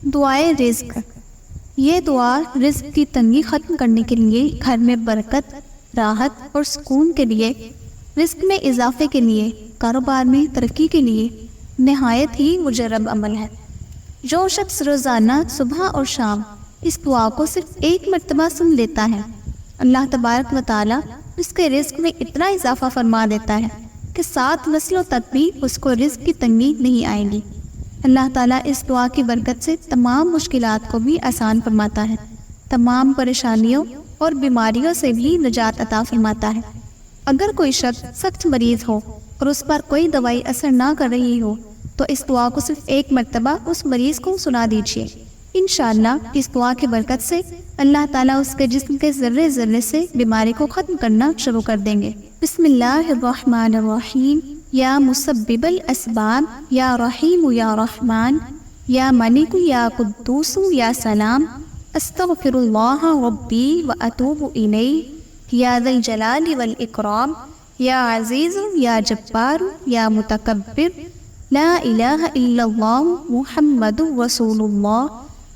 दुआए रिज़्क़। ये दुआ रिज़्क़ की तंगी ख़त्म करने के लिए, घर में बरकत, राहत और सुकून के लिए, रिज़्क़ में इजाफ़े के लिए, कारोबार में तरक्की के लिए नहायत ही मुजर्रब अमल है। जो शख्स रोज़ाना सुबह और शाम इस दुआ को सिर्फ एक मरतबा सुन लेता है, अल्लाह तबारक व तआला उसके रिज़्क़ में इतना इजाफ़ा फरमा देता है कि 7 नस्लों तक भी उसको रिज़्क़ की तंगी नहीं आएगी। अल्लाह ताला इस दुआ की बरकत से तमाम मुश्किलात को भी आसान फरमाता है, तमाम परेशानियों और बीमारियों से भी निजात अता फरमाता है। अगर कोई शख्स सख्त मरीज़ हो और उस पर कोई दवाई असर ना कर रही हो, तो इस दुआ को सिर्फ एक मरतबा उस मरीज़ को सुना दीजिए। इंशाअल्लाह इस दुआ की बरकत से अल्लाह ताला उसके जिस्म के ज़र्रे ज़र्रे से बीमारी को ख़त्म करना शुरू कर देंगे। बिस्मिल्लाहिर्रहमानिर्रहीम। या मुसब्बिबल अस्बाब, या रहीम या रहमान, या मलिक या कुद्दूस या सलाम, अस्तगफिरुल्लाह रब्बी व अतूबु इलैह, या ज़ल जलाली वल इकराम, या अज़ीज़ या जब्बार या मुतकब्बिर, ला इलाहा इल्लल्लाह मुहम्मदुर रसूलुल्लाह,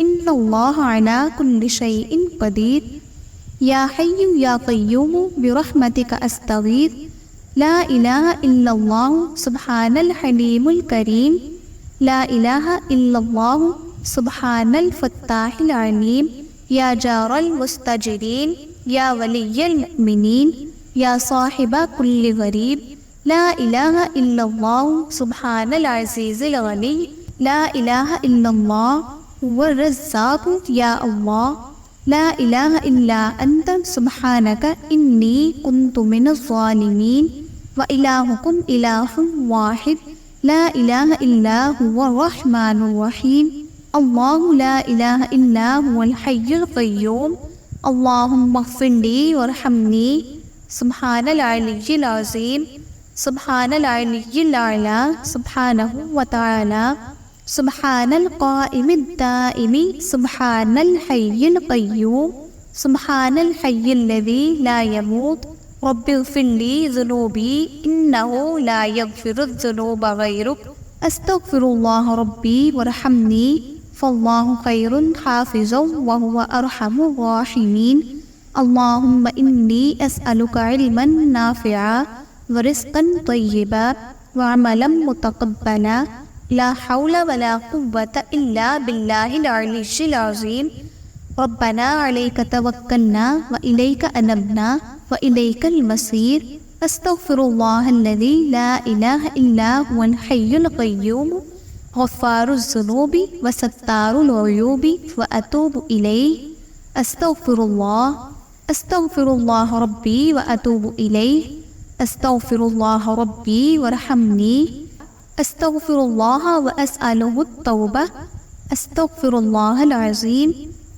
इन्नल्लाह अला कुल्लि शैइन क़दीर, या हय्यु या क़य्यूम बिरहमतिका अस्तगीथ, ला इलाहा इल्लल्लाह सुब्हानल हलीमुल करीम, ला इलाहा इल्लल्लाह सुब्हानल फत्ताहिल अलीम, या जारल मुस्तजरीन, या वलिय्यल मुमिनीन, या साहिबा कुल्लि गरीब, ला इलाहा इल्लल्लाह सुब्हानल अज़ीज़िल गनी, ला इलाहा इल्लल्लाह हुवर रज़्ज़ाक़, या अल्लाह, ला इलाहा इल्ला अंत सुब्हानका इन्नी कुन्तु मिनज़ ज़ालिमीन, व इलाहुकुम इलाहुन वाहिद, ला इलाहा इल्ला हुवर रहमानुर रहीम, अल्लाहु ला इलाहा इल्ला हुवल हय्युल क़य्यूम, अल्लाहुम्मा ग़फ़िरली वरहमनी, सुब्हानल अलिय्यिल अज़ीम, सुब्हानल अलिय्यिल अला, सुब्हानहु व तआला, सुब्हानल क़ाइमिद दाइमी, सुब्हानल हय्यिल क़य्यूम, सुब्हानल हय्यिल लज़ी ला यमूत, रब्बिग़फ़िरली ज़ुनूबी इन्नहु ला यग़फ़िरुज़ ज़ुनूबा ग़ैरुक, अस्तग़फ़िरुल्लाह रब्बी वरहमनी, फ़ल्लाहु ख़ैरुन हाफ़िज़न व हुवा अरहमुर राहिमीन, अल्लाहुम्मा इन्नी अस्अलुका इल्मन नाफ़िआ व रिज़्क़न तय्यिबा व अमलन मुतक़ब्बला, ला हौला वला कुव्वता इल्ला बिल्लाहिल अलिय्यिल अज़ीम, रब्बना अलैका तवक्कलना व इलैका अनबना व इलैकल मसीर, अस्तग़फिरुल्लाहल्लज़ी ला इलाहा इल्ला हुवल हय्युल क़य्यूम, ग़फ़्फ़ारुज़ ज़ुनूबि व सत्तारुल उयूबि व अतूबु इलैह, अस्तग़फिरुल्लाह, अस्तग़फिरुल्लाह रब्बी व अतूबु इलैह, अस्तग़फिरुल्लाह रब्बी वरहमनी, अस्तग़फिरुल्लाह व अस्अलुहु तौबा, अस्तग़फिरुल्लाहल अज़ीम,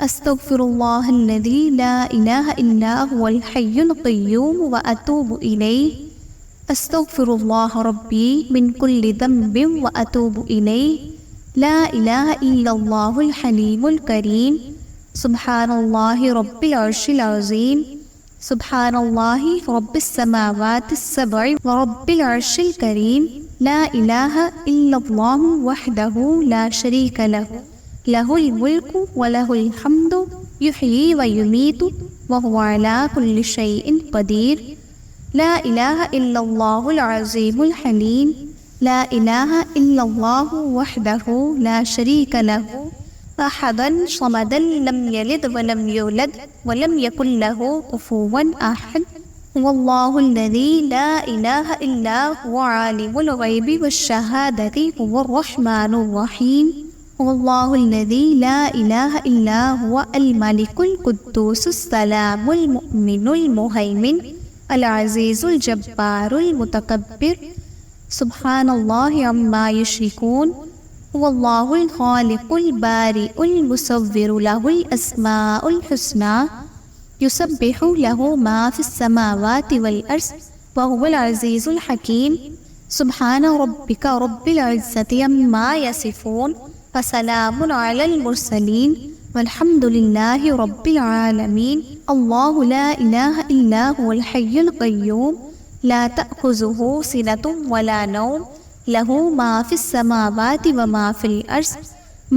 अस्तग़फिरुल्लाहल्लज़ी ला इलाहा इल्ला हुवल हय्युल क़य्यूम व अतूबु इलैह, अस्तग़फिरुल्लाह रब्बी मिन कुल्लि ज़ंबिन व अतूबु इलैह, ला इलाहा इल्लल्लाहुल हलीमुल करीम, सुब्हानल्लाहि रब्बिल अर्शिल अज़ीम, सुब्हानल्लाहि रब्बिस समावातिस सब'i व रब्बिल अर्शिल करीम, ला इलाहा इल्लल्लाहु वहदहु ला शरीका लहु, लहुल मुल्कु व लहुल हम्दु, युह्यी व युमीतु व हुवा अला कुल्लि शैइन क़दीर, ला इलाहा इल्लल्लाहुल अज़ीमुल हलीम, ला इलाहा इल्लल्लाहु वहदहु ला शरीका लहु, अहदन समदन लम यलिद व लम यूलद व लम यकुल लहु कुफुवन अहद, वल्लाहुल्लज़ी ला इलाहा इल्ला हुवा आलिमुल ग़ैबि वश्शहादति हुवर रहमानुर रहीम, वल्लाहुल्लज़ी ला इलाहा इल्ला हुवा अल मलिकुल कुद्दूसुस सलामुल मुअ्मिनुल मुहैमिन, अल अज़ीज़ुल जब्बारुल मुतकब्बिर, सुब्हानल्लाहि अम्मा युश्रिकून, वल्लाहुल ख़ालिक़ुल बारिउल मुसव्विरु लहुल अस्माउल हुस्ना, युसब्बिहु लहु मा फ़िस समावाति वल अर्ज़ व हुवल अज़ीज़ुल हकीम, सुब्हान रब्बिका रब्बिल इज़्ज़ति अम्मा यसिफ़ून, व सलामुन अलल मुरसलीन, वल्हम्दुलिल्लाहि रब्बिल आलमीन, अल्लाहु ला इलाहा इल्ला हुवल हय्युल क़य्यूम, ला तअख़ुज़ुहु सिनतुन वला नौम, लहु मा फ़िस समावाति व मा फ़िल अर्ज़,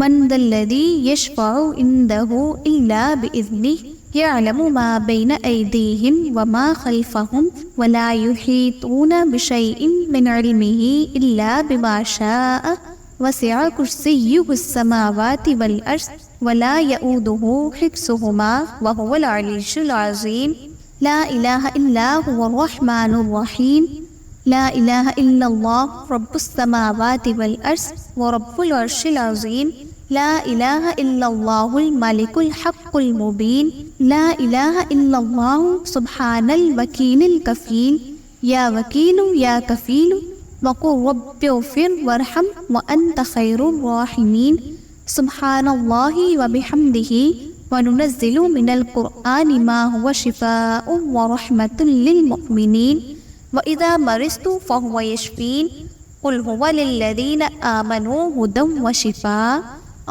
मन दल्लज़ी यशफ़अु इंदहु इल्ला बिइज़्निह यअलमु मा बैन अयदीहिम व मा खल्फ़हुम व ला युहीतूना बिशैइन मिन इल्मिही इल्ला बिमा शाअ वसिअ कुर्सिय्युहुस समावाति वल अर्ज़ व ला यऊदुहु हिफ्ज़ुहुमा व हुवल अलीयुल अज़ीम। ला इलाहा इल्ला हुवर रहमानुर रहीम। ला इलाहा इल्लल्लाह रब्बुस समावाति वल अर्ज़ व रब्बुल अर्शिल अज़ीम। ला इलाहा इल्लल्लाहुल मलिकुल हक़्क़ुल मुबीन। ला इलाहा इल्लल्लाहु सुब्हानल वकीलिल कफ़ील। या वकीलु या कफ़ीलु वक़ुल रब्बिग़फ़िर वरहम व अन्त ख़ैरुर राहिमीन। सुब्हानल्लाहि व बिहम्दिही व नुनज़्ज़िलु मिनल क़ुरआनि मा हुवा शिफ़ाउन व रहमतुल लिल मुमिनीन व इज़ा मरिज़्तु फ़हुव यशफ़ीन। क़ुल हुवा लिल्लज़ीना आमनू हुदन व शिफ़ा।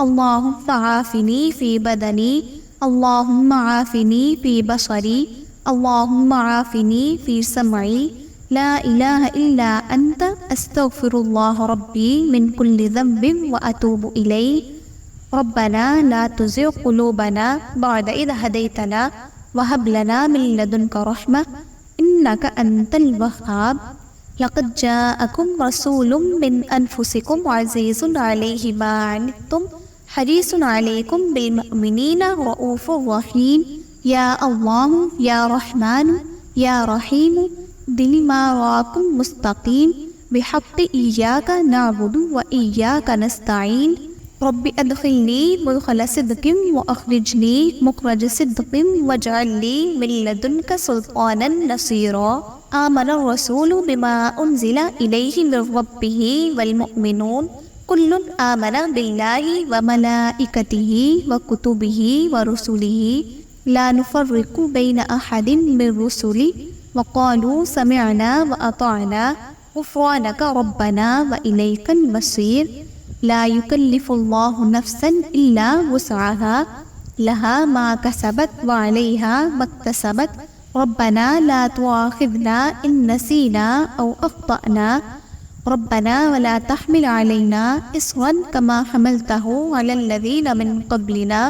अल्लाहुम्मा आफ़िनी फ़ी बदनी। अल्लाहुम्मा आफ़िनी फ़ी बसरी। अल्लाहुम्मा आफ़िनी फ़ी समई। ला इलाहा इल्ला अंत अस्तग़फ़िरुल्लाह रब्बी मिन कुल्लि ज़ंबिन व अतूबु इलैह। रब्बना ला तुज़िग़ क़ुलूबना बअद इज़ हदैतना व हब लना मिन लदुनका रहमह इन्नका अंतल वह्हाब। लक़द जाअकुम रसूलुम मिन अनफुसिकुम अज़ीज़ुन अलैहि मा अनित्तुम हरीसुन अलैकुम बिल मुमिनीना रऊफ़ुर रहीम। या अल्लाह या रहमान या रहीम दिल मा राकुम मुस्तक़ीम बिहक़्क़ि इय्याका नअबुदु व इय्याका नस्तईन। रब्बि अदख़िलनी मुदख़ल सिद्क़िन व अख़रिजनी मुख़रज सिद्क़िन वजअलनी मिन लदुनका सुल्तानन नसीरा। आमनर रसूलु बिमा उन्ज़िला इलैहि मिर रब्बिही वल मुमिनून कुल्लुन आमना बिल्लाहि व मलाइकतिही व कुतुबिही व रुसुलिही ला नुफ़र्रिक़ु बैन अहदिन मिर रुसुलि व क़ालू समिअना व अतअना ग़ुफ़्रानका रब्बना व इलैकल मसीर। ला युकल्लिफ़ुल्लाहु नफ़्सन इल्ला वुस्अहा लहा मा कसबत व अलैहा मक्तसबत। रब्बना ला तुआख़िज़ना इन नसीना औ अख़्तअना। रब्बना व ला तहमिल अलैना इस्रन कमा हमलतहु अलल लज़ीना मिन क़ब्लिना।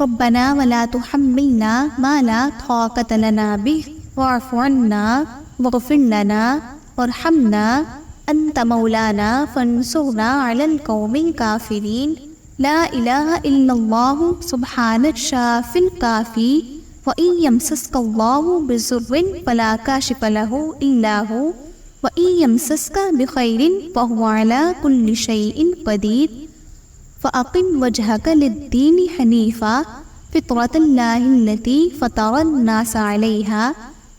रब्बना व ला तुहम्मिलना मा ला ताक़त लना बिह वाफ़ु अन्ना वग़फ़िर लना वरहमना अंत मौलाना फ़ंसुरना अलल क़ौमिल काफ़िरीन। ला इलाहा इल्लल्लाहु सुब्हानश शाफ़िल काफ़ी व इन यमसस्कल्लाहु बिज़ुर्रिन फ़ला काशिफ़ लहु इल्ला हु व इन यमसस्का बिख़ैरिन फ़हुव अला कुल्लि शैइन क़दीर। फ़अक़िम वजहक लिद्दीनि हनीफ़ा फ़ित्रतल्लाहिल्लती फ़तरन्नास अलैहा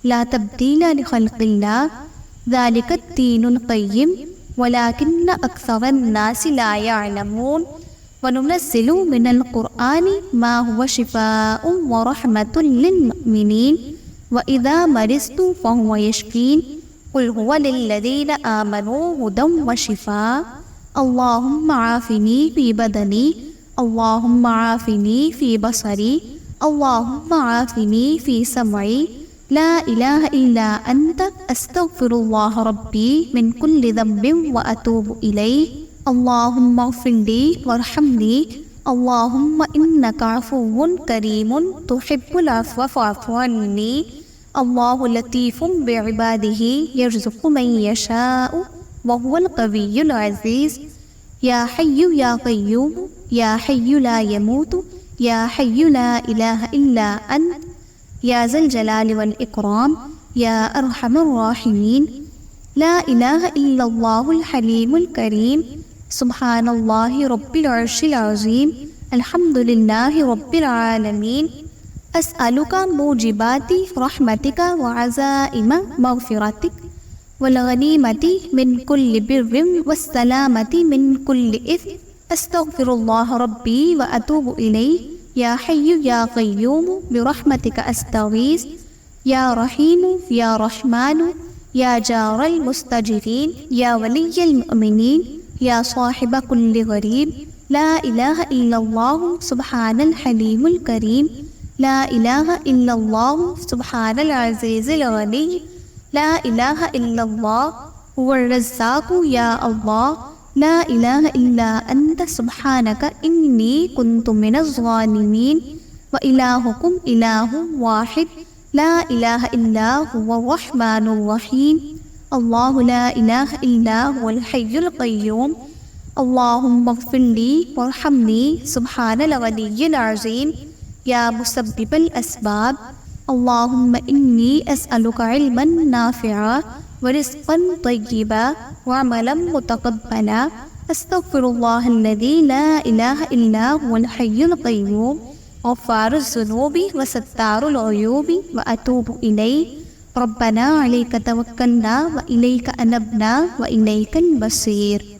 ला तब्दीला लिख़ल्क़िल्लाह ज़ालिकद्दीनुल क़य्यिम वलाकिन्न अक्सरन्नासि ला यअलमून। व नुनज़्ज़िलु मिनल क़ुरआनि मा हुवा शिफ़ाउन व रहमतुल लिल मुमिनीन व इज़ा मरिज़्तु फ़हुव यशफ़ीन। क़ुल हुवा लिल्लज़ीना आमनू हुदन व शिफ़ा। अल्लाहुम्मा आफ़िनी फ़ी बदनी। अल्लाहुम्मा आफ़िनी फ़ी बसरी। अल्लाहुम्मा आफ़िनी फ़ी समई। ला इलाहा इल्ला अंत अस्तग़फ़िरुल्लाह रब्बी मिन कुल्लि ज़ंबिन व अतूबु इलैह। अल्लाहुम्मा इग़फ़िरली वरहमनी। अल्लाहुम्मा इन्नका अफ़ुव्वुन करीमुन तुहिब्बुल अफ़्व फ़अफ़ु अन्नी। अल्लाहु लतीफ़ुम बिइबादिही यर्ज़ुक़ु मन यशाअु व हुवल क़विय्युल अज़ीज़। या हय्यु या क़य्यूम या हय्यु ला यमूतु या हय्यु ला इलाहा इल्ला अंत या ज़ल जलालि वल इकराम या अरहमर राहिमीन। ला इलाहा इल्लल्लाहुल हलीमुल करीम। सुब्हानल्लाहि रब्बिल अर्शिल अज़ीम। अल्हम्दुलिल्लाहि रब्बिल आलमीन। अस्अलुका मूजिबाति रहमतिका व अज़ाइम मग़फ़िरतिक वल गनीमति मिन कुल्लि बिर्रिन वस्सलामति मिन कुल्लि इथ्म। अस्तग़फ़िरुल्लाह रब्बी व अतूबु इलैह। या हय्यु या क़य्यूम बिरहमतिका अस्तगीस। या रहीम या रहमान या जारल मुस्तजीरीन या वलिय्यल मुमिनीन या साहिब कुल्लि गरीब। ला इलाहा इल्लल्लाहु सुब्हानल हलीमुल करीम। ला इलाहा इल्लल्लाहु सुब्हानल अज़ीज़िल गनी। ला इलाहा इल्लल्लाह हुवर रज़्ज़ाक़ु या अल्लाह। ला इलाहा इल्ला अंत सुब्हानक इन्नी कुन्तु मिनज़ ज़ालिमीन व इलाहुकुम इलाहुन वाहिद ला इलाहा इल्ला हुवर रहमानुर रहीम अल्लाहु ला इलाहा इल्ला हुवल हय्युल क़य्यूम अल्लाहुम्मा इग़फ़िरली वरहमनी सुब्हानल गनिय्यिल अज़ीम या मुसब्बिबल अस्बाब अल्लाहुम्मा इन्नी अस्अलुका इल्मन नाफ़िअ व रिज़्क़न तय्यिबा व अमलन मुतक़ब्बला अस्तग़फ़िरुल्लाहल्लज़ी ला इलाहा इल्ला हुवल हय्युल क़य्यूम गफ़्फ़ारुज़ ज़ुनूबि व सत्तारुल उयूबि व अतूबु इलैहि रब्बना अलैका तवक्कलना व इलैका अनबना व इलैकल मसीर।